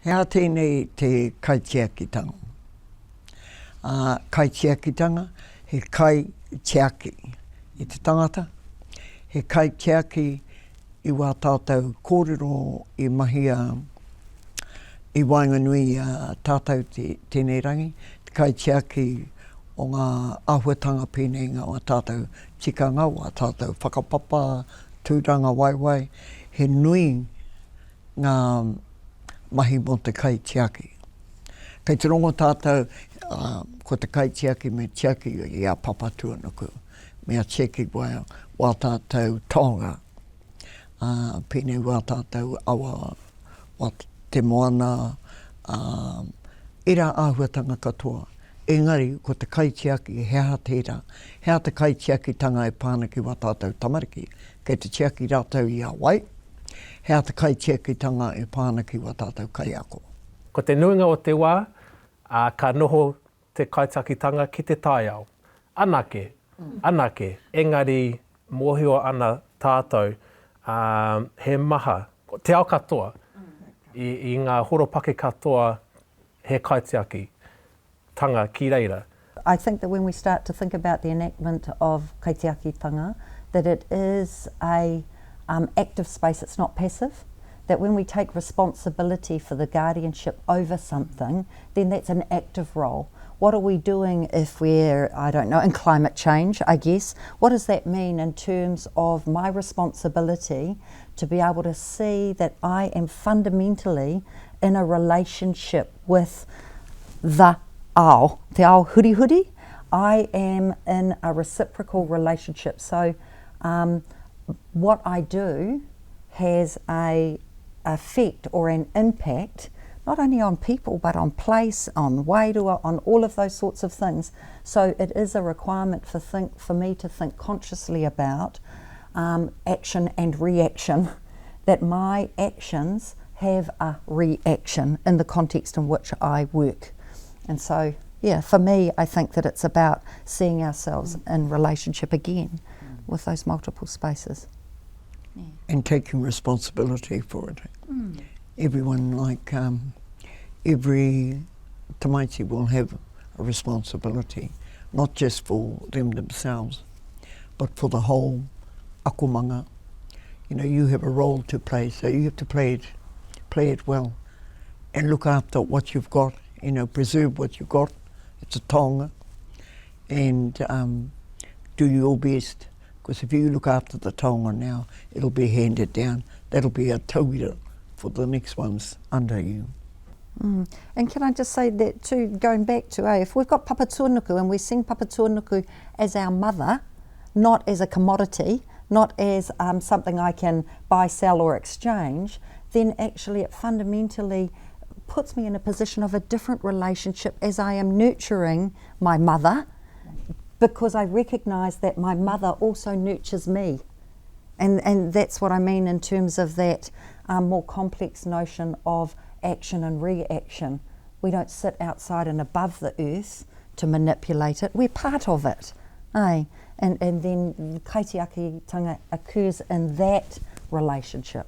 Hea tēnei te kaitiakitanga. Kaitiakitanga, he kai tiaki i te tangata. He kai tiaki i wā tātou kōrero i mahia i Whanganui tātou tēnei rangi. Te kai tiaki o ngā āhuatanga pēnei ngā o tātou tikanga, o tātou whakapapa, tūranga waiwai. He nui ngā mahi mo te kai tiaki. Kei te rongo tātou, ko te kai tiaki me tiaki i a papa tuanuku. Me a tiaki wā tātou tonga. Pēnei wā tātou awa, wā te moana, ira āhuatanga katoa. Engari, ko te kai tiaki hea tērā. Hea te kai tiaki tanga e pānaki wā tātou tamariki. Kei te tiaki rātou i a wai. Hea te kai tiaki tanga e pānaki wā tātou kai ako. Ko te nuinga o te wā, ka noho te kaitiakitanga ki te taiao. Anake, engari mōhio ana tātou, he maha, te ao katoa, i ngā horopake katoa he kaitiaki tanga ki reira. I think that when we start to think about the enactment of Kaitiakitanga, that it is a active space, it's not passive. That when we take responsibility for the guardianship over something, then that's an active role. What are we doing if we're, I don't know, in climate change, I guess? What does that mean in terms of my responsibility to be able to see that I am fundamentally in a relationship with the ao, te ao huri huri? I am in a reciprocal relationship. So what I do has a effect or an impact not only on people but on place, on wairua, on all of those sorts of things. So it is a requirement for me to think consciously about action and reaction, that my actions have a reaction in the context in which I work. And so, yeah, for me, I think that it's about seeing ourselves in relationship again with those multiple spaces. Yeah. And taking responsibility for it. Everyone, like every tamaiti will have a responsibility, not just for them themselves, but for the whole akomanga. You know, you have a role to play, so you have to play it well, and look after what you've got. You know, preserve what you've got. It's a tonga, and do your best. Because if you look after the tonga now, it'll be handed down. That'll be a tauira for the next ones under you. And can I just say that too, going back to, if we've got papa tuanuku and we sing papa tuanuku as our mother, not as a commodity, not as something I can buy, sell or exchange, then actually it fundamentally puts me in a position of a different relationship as I am nurturing my mother, because I recognise that my mother also nurtures me. And that's what I mean in terms of that more complex notion of action and reaction. We don't sit outside and above the earth to manipulate it, we're part of it. And then kaitiakitanga occurs in that relationship.